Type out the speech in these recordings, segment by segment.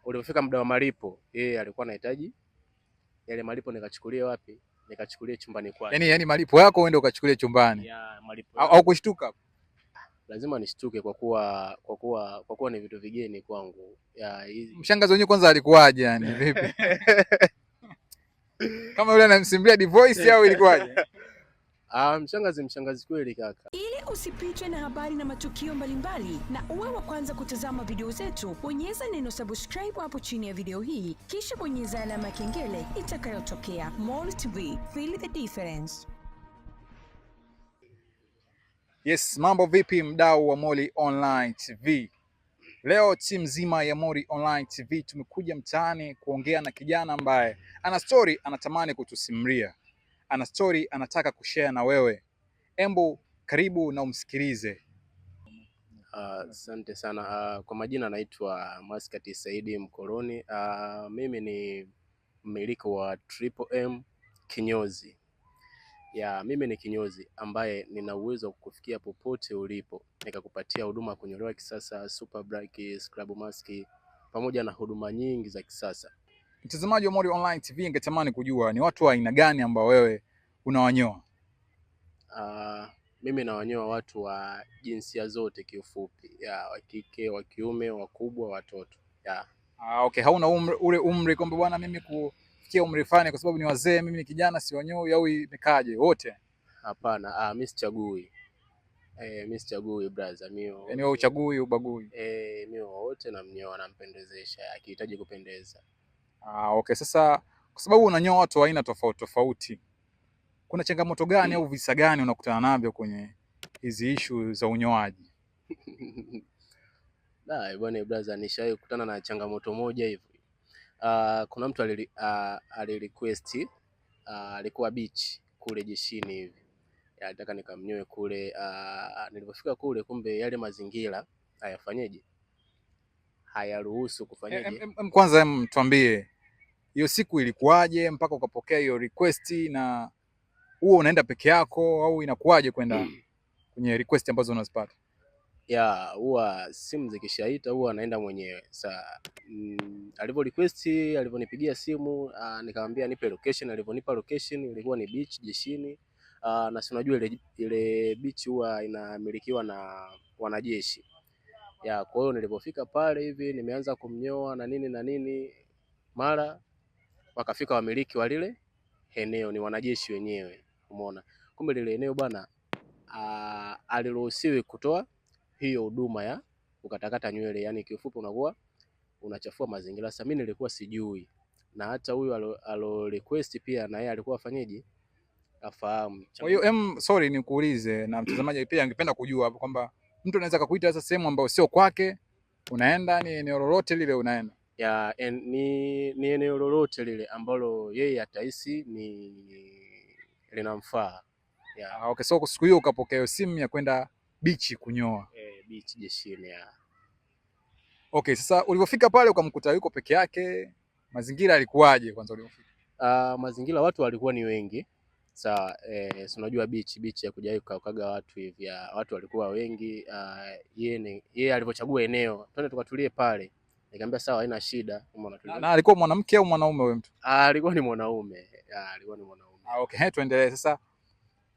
ulipofika muda wa malipo, yeye alikuwa anahitaji yale malipo nikachukulie wapi? Nikachukulie chumbani kwake. Yani malipo yako uende ukachukulie chumbani. Ya malipo au kushtuka? Lazima nishtuke kwa kuwa ni vitu vigeni kwangu. Ya hizi mshangazi wenyewe kwanza alikuwaje yani vipi? Kama yule anamsimulia divorce au ilikuwaje? Mshangazi kweli kaka. Ili usipitwe na habari na matukio mbalimbali na uwe wa kwanza kutazama video zetu, bonyeza neno subscribe hapo chini ya video hii, kisha bonyeza alama ya kengele itakayotokea. Molly TV, feel the difference. Yes, mambo vipi mdau wa Molly Online TV? Leo timu nzima ya Molly Online TV tumekuja mtaani kuongea na kijana ambaye ana story anatamani kutusimulia. Ana story anataka kushare na wewe. Embu karibu na umsikilize. Asante sana. Kwa majina naitwa Maskati Saidi Mkoloni. Mimi ni mmiliki wa Triple M kinyozi. Mimi ni kinyozi ambaye nina uwezo wa kukufikia popote ulipo, nikakupatia huduma kunyolewa kisasa, super black, scrub mask pamoja na huduma nyingi za kisasa. Mtazamaji wa Molly Online TV, ningetamani kujua ni watu wa aina gani ambao wewe unawanyoa? Mimi nawanyoa watu wa jinsia zote kiufupi, wa kike, wa kiume, wakubwa, watoto. Okay, hauna ule umri kwamba bwana mimi kufikia umri fulani kwa sababu ni wazee, mimi ni kijana siwanyoi, au imekaje wote? Hapana, mimi sichagui. Mimi sichagui brother, mimi. Yaani wewe uchagui ubagui? Mimi wote namnyoa, nampendezesha akihitaji kupendeza. Okay, sasa kwa sababu unanyoa watu wa aina tofauti tofauti, kuna changamoto gani au visa gani unakutana navyo kwenye hizi issue za unyoaji? Bwana brother, nishawahi kukutana na changamoto moja hivi. Kuna mtu alirequest, alikuwa beach kule jeshini hivi. Nataka nikamnyoe kule. Nilipofika kule, kumbe yale mazingira hayafanyeje, hayaruhusu kufanyaje. Kwanza tuambie hiyo siku ilikuwaje mpaka ukapokea hiyo request, na huo unaenda peke yako au inakuwaje kwenda kwenye request ambazo unazipata? Huwa simu zikishaita huwa anaenda mwenyewe. Alivyo request, alivyonipigia simu, nikamwambia nipe location. Alivyonipa location ilikuwa ni beach jeshini. Na si unajua ile beach huwa inamilikiwa na wanajeshi. Kwa hiyo nilipofika pale hivi nimeanza kumnyoa na nini, mara wakafika wamiliki wa lile eneo, ni wanajeshi wenyewe, umeona. Kumbe lile eneo bwana, aliruhusiwi kutoa hiyo huduma ya ukatakata nywele, yani kiufupi unakuwa unachafua mazingira. Sasa mimi nilikuwa sijui, na hata huyu alo request pia na yeye alikuwa afanyeje, afahamu. Kwa hiyo sorry nikuulize, na mtazamaji pia angependa kujua hapo kwamba mtu anaweza kukuita sasa sehemu ambayo sio kwake, unaenda ni eneo lolote lile unaenda? Ni eneo lolote lile ambalo yeye atahisi ni linamfaa. Okay, so siku hiyo ukapokea simu ya kwenda beach kunyoa? Beach jeshini. Okay, sasa ulipofika pale ukamkuta yuko peke yake, mazingira yalikuwaje kwanza ulipofika? Mazingira watu walikuwa ni wengi. Sawa, si unajua beach ya kuja kukaga watu hivi, watu walikuwa wengi. Yeye alivyochagua eneo, twende tukatulie pale, nikamwambia sawa, haina shida. Na alikuwa mwanamke au mwanaume wewe mtu? Alikuwa ni mwanaume. Okay, tuendelee sasa.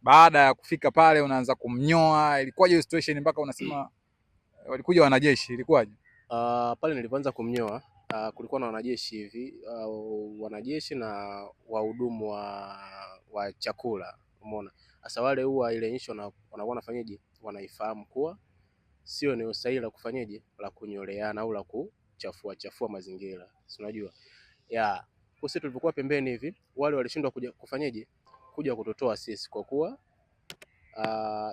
Baada ya kufika pale unaanza kumnyoa, ilikuwaje situation mpaka unasema walikuja wanajeshi, ilikuwaje? Pale nilipoanza kumnyoa, kulikuwa na wanajeshi hivi, wanajeshi na wahudumu wa chakula, umeona. Sasa wale huwa ile issue wanakuwa wanafanyaje, wanaifahamu kuwa sio eneo sahihi la kufanyaje, la kunyoleana au la kuchafua mazingira, si unajua. Kwa sisi tulipokuwa pembeni hivi, wale walishindwa kuja kutotoa sisi kwa kuwa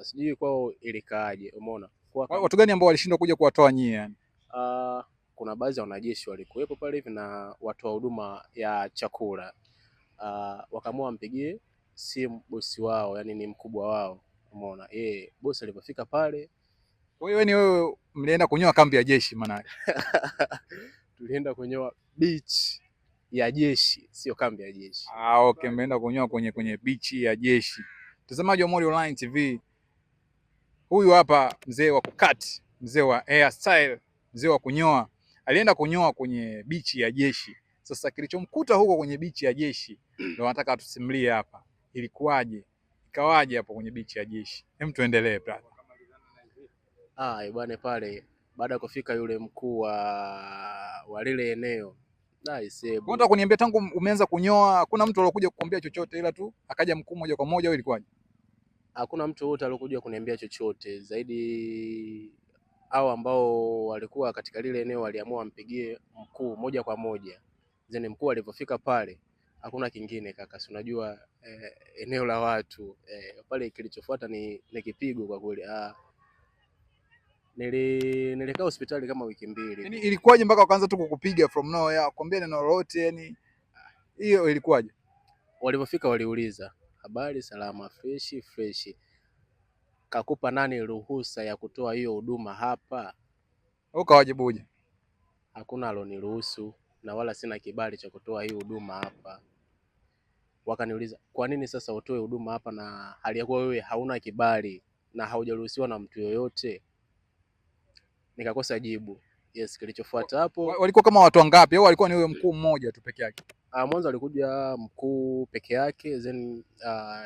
sijui kwao ilikaaje, umeona. Watu gani ambao walishindwa kuja kuwatoa nyie yani? Kuna baadhi ya wanajeshi walikuwepo pale hivi na watu wa huduma ya chakula. Wakaamua mpigie simu bosi wao, yani ni mkubwa wao, umeona. Bosi alipofika pale. Kwa hiyo wewe mlienda kunyoa kambi ya jeshi maana yake? Tulienda kunyoa beach ya jeshi, sio kambi ya jeshi. Okay, mmeenda kunyoa kwenye beach ya jeshi. Mtazamaji wa Molly Online TV, huyu hapa mzee wa kukati, mzee wa hairstyle, mzee wa kunyoa alienda kunyoa kwenye bichi ya Jeshi. Sasa kilichomkuta huko kwenye bichi ya Jeshi ndio nataka tusimulie hapa, ilikuwaje, ikawaje hapo kwenye bichi ya Jeshi? Hem, tuendelee brother. Bwana, pale baada ya kufika yule mkuu wa lile eneo, unataka kuniambia tangu umeanza kunyoa hakuna mtu aliyokuja kukuambia chochote, ila tu akaja mkuu moja kwa moja, au ilikuwaje? Hakuna mtu wote aliyokuja kuniambia chochote zaidi. Hao ambao walikuwa katika lile eneo waliamua wampigie mkuu moja kwa moja. Zeni mkuu alipofika pale hakuna kingine kaka, si unajua eneo la watu pale, kilichofuata ni kipigo kwa kweli. Nilikaa hospitali kama wiki 2. Yaani ilikuwaje mpaka wakaanza tu kukupiga from nowhere, kuambia neno lolote? Yani hiyo ilikuwaje? Walipofika waliuliza habari, salama, fresh. Kakupa nani ruhusa ya kutoa hiyo huduma hapa? Ukawajibuje? Hakuna aloniruhusu na wala sina kibali cha kutoa hii huduma hapa. Wakaniuliza kwa nini sasa utoe huduma hapa na hali yako wewe hauna kibali na haujaruhusiwa na mtu yoyote? Nikakosa jibu. Yes, kilichofuata hapo, walikuwa kama watu wangapi au walikuwa ni huyo mkuu mmoja tu peke yake? Mwanzo alikuja mkuu peke yake, then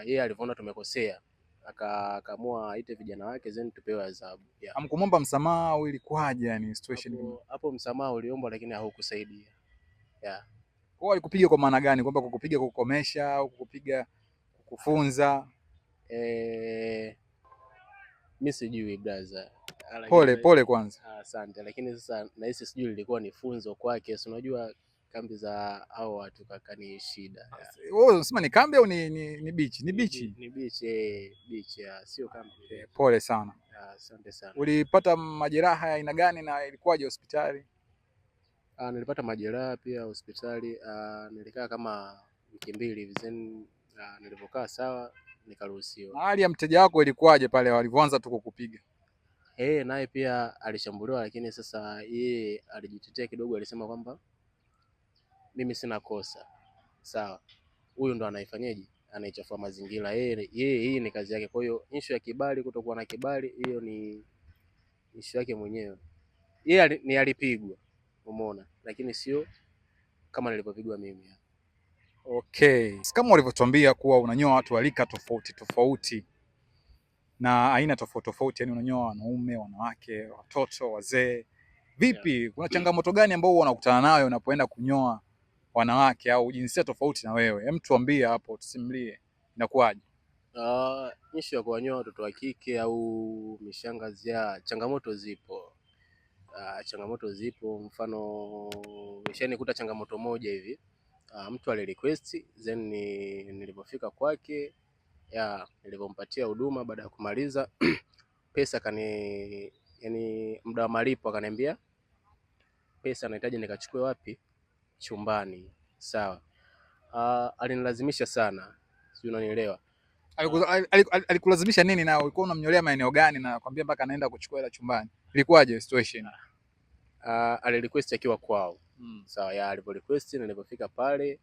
yeye alivyoona tumekosea akaamua aite vijana wake, then tupewe adhabu. Hamkumomba msamaha au ilikuwaje? Yani situation hapo msamaha uliombwa lakini haukusaidia. Kwa walikupiga kwa maana gani? Kwamba kukupiga kukomesha au kukupiga kukufunza? Mimi sijui brother. Pole kwanza. Asante, lakini sasa nahisi sijui lilikuwa ni funzo kwake. Si unajua kambi za hao watu kaka ni shida. Wewe unasema ni kambi au ni beach? Ni beach. Ni beach, beach sio kambi. Pole sana. Asante sana. Ulipata majeraha ya aina gani na ilikuwaje hospitali? Nilipata majeraha pia hospitali. Nilikaa kama wiki 2 hivi, then nilipokaa sawa nikaruhusiwa. Hali ya mteja wako ilikuwaje pale walivyoanza tu kukupiga? Naye pia alishambuliwa, lakini sasa yeye alijitetea kidogo, alisema kwamba mimi sina kosa. Sawa, huyu ndo anaifanyaje, anaichafua mazingira yeye, hii ni kazi yake. Kwa hiyo issue ya kibali kutokuwa na kibali, hiyo ni issue yake mwenyewe. Yeye ni alipigwa, umeona, lakini sio kama nilipopigwa mimi. Okay, kama ulivyotuambia kuwa unanyoa watu wa rika tofauti na aina tofauti, yani unanyoa wanaume, wanawake, watoto, wazee. Vipi, kuna changamoto gani ambao unakutana nayo unapoenda kunyoa wanawake au jinsia tofauti na wewe? Hem, tuambie hapo, tusimulie inakuwaje. Issue ya kuwanyoa watoto wa kike au mishangazi, changamoto zipo. Mfano nishanikuta changamoto moja hivi. Mtu alirequest, then nilipofika kwake nilipompatia huduma, baada ya kumaliza pesa yani muda wa malipo akaniambia pesa nahitaji nikachukue wapi? Chumbani. Sawa. Alinilazimisha sana, sio, unanielewa? Alikulazimisha nini? Na ulikuwa unamnyolea maeneo gani na nakwambia mpaka anaenda kuchukua hela chumbani? Ilikuwaje situation? Alirequest akiwa kwao. Sawa, alipo request na nilipofika pale,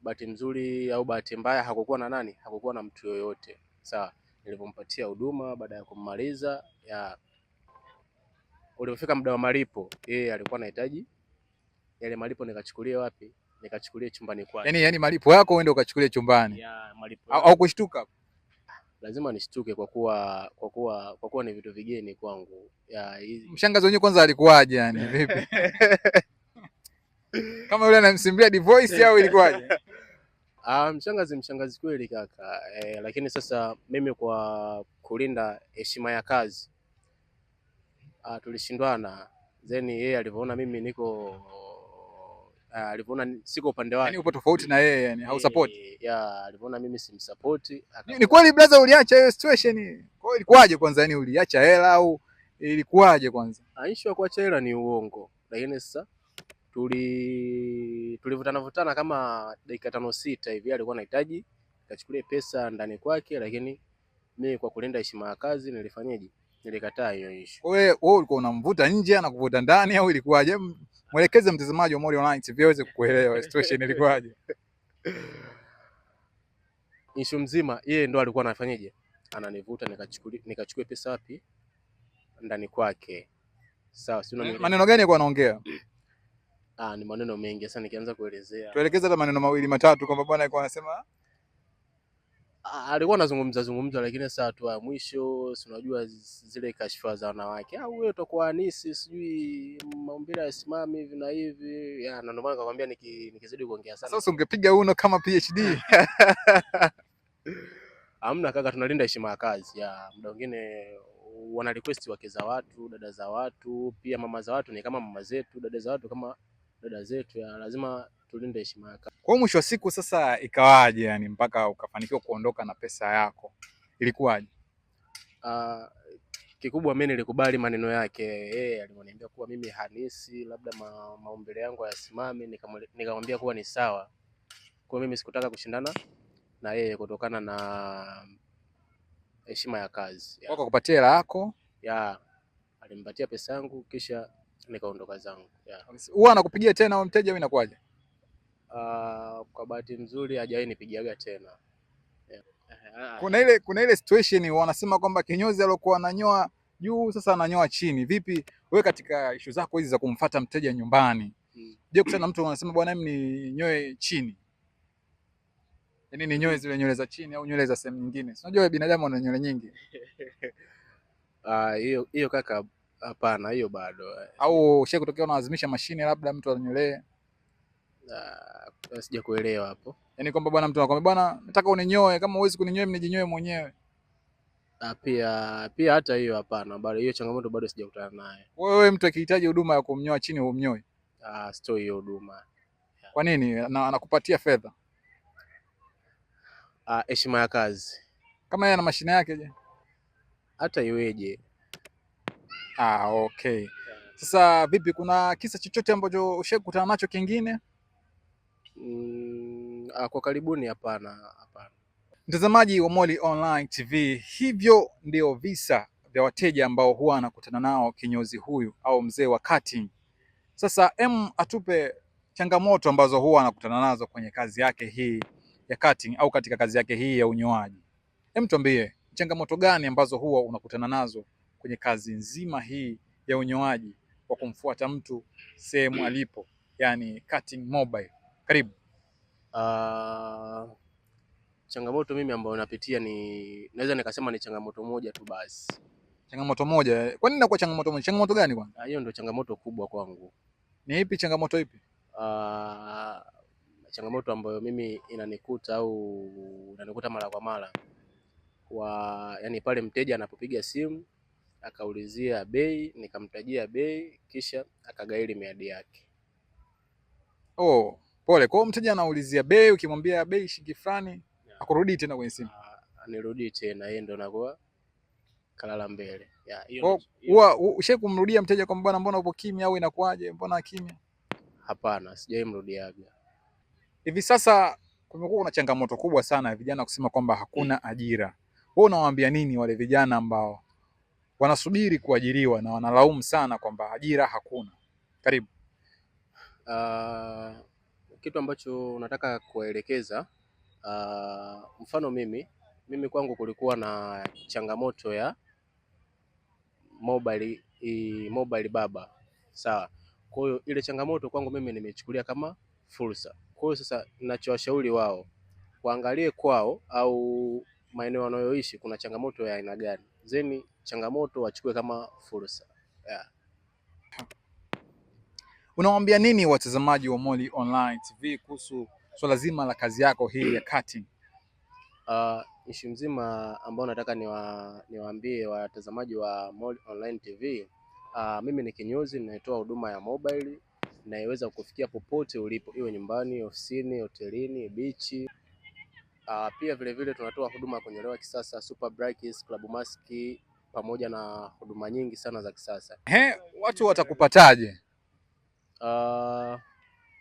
bahati nzuri au bahati mbaya hakukuwa na mtu yoyote. Sawa, nilipompatia huduma baada ya kumaliza ulipofika muda wa malipo, yeye alikuwa anahitaji yale malipo nikachukulie wapi? Nikachukulie chumbani kwake. Yani malipo yako uende ukachukulie chumbani? Malipo au kushtuka? Lazima nishtuke kwa kuwa ni vitu vigeni kwangu. Mshangazi wenyewe kwanza alikuwaje yani? Vipi? Kama yule anamsimbia divorce au ilikuwaje? Mshangazi kweli kaka. Lakini sasa mimi kwa kulinda heshima ya kazi tulishindwana. Then yeye alivyoona mimi alivyoona siko upande wake. Yani upo tofauti na yeye, yani hausupport? Alivyoona mimi simsupport. Ni kweli brother, uliacha hiyo situation? Kwa hiyo ilikuwaje kwanza, yani uliacha hela au ilikuwaje kwanza? Issue ya kuacha hela ni uongo, lakini sasa tulivutana kama dakika 5-6 hivi. Alikuwa anahitaji kachukulie pesa ndani kwake, lakini mimi kwa kulinda heshima ya kazi nilifanyaje? Nilikataa hiyo issue. Wewe ulikuwa unamvuta nje na kuvuta ndani au ilikuwaje? Mwelekeze mtazamaji wa Mori Online TV aweze kukuelewa situation ilikuwaje. Issue mzima yeye ndo alikuwa anafanyaje? Ananivuta nikachukue pesa wapi? Ndani kwake. Sawa, si maneno gani alikuwa anaongea? Ni maneno mengi sasa nikianza kuelezea. Tuelekeze hata maneno mawili matatu kwamba bwana alikuwa anasema alikuwa anazungumza lakini sasa tu mwisho si unajua zile kashfa za wanawake. Wewe utakuwa anisi sijui maumbile yasimame hivi na hivi. Na ndio maana nikakwambia nikizidi kuongea sana. Sasa ungepiga uno kama PhD. Hamna kaka, tunalinda heshima ya kazi. Muda mwingine wana request wake za watu, dada za watu, pia mama za watu ni kama mama zetu, dada za watu kama dada zetu. Lazima tulinde heshima ya kazi. Kwa mwisho wa siku sasa ikawaje yani mpaka ukafanikiwa kuondoka na pesa yako? Ilikuwaje? Kikubwa mimi nilikubali maneno yake. Yeye aliniambia kuwa mimi hanisi labda maumbile yangu hayasimami, nikamwambia kuwa ni sawa. Kwa mimi sikutaka kushindana na yeye kutokana na heshima ya kazi. Kwa kupatia hela yako? Alinipatia pesa yangu kisha nikaondoka zangu. Huwa anakupigia tena au mteja au inakuwaje? Kwa bahati nzuri hajawahi nipigiaga tena. Kuna ile situation wanasema kwamba kinyozi alikuwa ananyoa juu sasa ananyoa chini. Vipi wewe katika issue zako hizi za kumfuata mteja nyumbani? Je, kutana na mtu anasema bwana mimi ninyoe chini? Yaani ninyoe zile nywele za chini au nywele za sehemu nyingine? Unajua binadamu wana nywele nyingi. Hiyo kaka, hapana, hiyo bado. Au ushaje kutokea unalazimisha mashine labda mtu ananyolee? Sija kuelewa hapo. Yaani kwamba bwana mtu anakuambia bwana nataka uninyoe, kama huwezi kuninyoe mnijinyoe mwenyewe. Pia hata hiyo hapana, bado hiyo changamoto bado sijakutana naye. Wewe mtu akihitaji huduma ya kumnyoa chini humnyoi? Sitoi hiyo huduma. Kwa nini? Anakupatia fedha? Heshima ya kazi. Kama yeye ana mashine yake je? Hata iweje. Okay. Sasa vipi, kuna kisa chochote ambacho ushakutana nacho kingine? Kwa karibuni hapana. Mtazamaji wa Molly Online TV, hivyo ndio visa vya wateja ambao huwa anakutana nao kinyozi huyu au mzee wa cutting. Sasa atupe changamoto ambazo huwa anakutana nazo kwenye kazi yake hii ya cutting au katika kazi yake hii ya unyoaji. Tuambie changamoto gani ambazo huwa unakutana nazo kwenye kazi nzima hii ya unyoaji kwa kumfuata mtu sehemu alipo, yani cutting mobile. Karibu. Changamoto mimi ambayo napitia naweza nikasema ni changamoto moja tu basi. Changamoto moja? Kwa nini inakuwa changamoto moja? Changamoto gani kwanza? Hiyo ndio changamoto kubwa kwangu. Ni ipi changamoto ipi? Changamoto ambayo mimi inanikuta mara kwa mara yani pale mteja anapopiga simu akaulizia bei, nikamtajia bei kisha akagairi miadi yake. Pole. Kwa mteja anaulizia bei, ukimwambia bei shilingi fulani, akurudi tena kwenye simu. Anirudi tena, yeye ndo anakuwa kalala mbele. Ushawahi kumrudia mteja kwa bwana mbona upo kimya au inakuaje? Mbona kimya? Hapana, sijawahi mrudiaga. Hivi sasa kumekuwa kuna changamoto kubwa sana ya vijana kusema kwamba hakuna ajira. Wewe unawaambia nini wale vijana ambao wanasubiri kuajiriwa na wanalaumu sana kwamba ajira hakuna? Karibu. Kitu ambacho nataka kuwaelekeza, mfano mimi kwangu kulikuwa na changamoto ya mobile baba, sawa. Kwa hiyo ile changamoto kwangu mimi nimechukulia kama fursa. Kwa hiyo sasa ninachowashauri wao waangalie kwao au maeneo wanayoishi kuna changamoto ya aina gani, then changamoto wachukue kama fursa. Unawaambia nini watazamaji wa Molly Online TV kuhusu swala zima la kazi yako hii ya cutting? Issue mzima ambao nataka niwaambie watazamaji wa Molly Online TV, mimi ni kinyozi ninayetoa huduma ya mobile inayoweza kufikia popote ulipo, iwe nyumbani, ofisini, hotelini, bichi. Pia vile tunatoa huduma ya kunyolewa kisasa, super braids, club mask pamoja na huduma nyingi sana za kisasa. Watu watakupataje?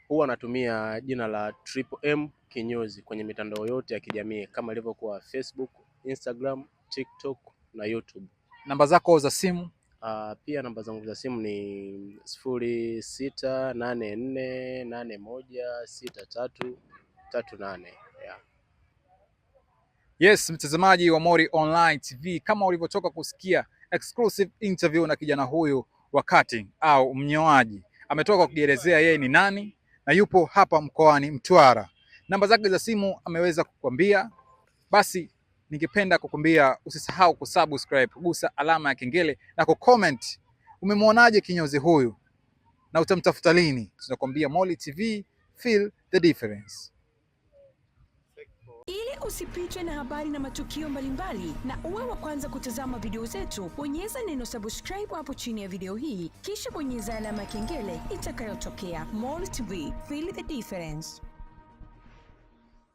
Huwa natumia jina la Triple M Kinyozi kwenye mitandao yote ya kijamii kama ilivyokuwa Facebook, Instagram, TikTok na YouTube. Namba zako za simu? Pia namba zangu za simu ni 0684816338. Yes, mtazamaji wa Molly Online TV, kama ulivyotoka kusikia exclusive interview na kijana huyu wa cutting au mnyoaji ametoka kujielezea yeye ni nani na yupo hapa mkoani Mtwara. Namba zake za simu ameweza kukwambia. Basi ningependa kukumbia usisahau kusubscribe, kugusa alama ya kengele na kucomment umemwonaje kinyozi huyu na utamtafuta lini. Tunakwambia Molly TV, feel the difference. Ili usipitwe na habari na matukio mbalimbali na uwe wa kwanza kutazama video zetu, bonyeza neno subscribe hapo chini ya video hii, kisha bonyeza alama ya kengele itakayotokea. Molly TV, feel the difference.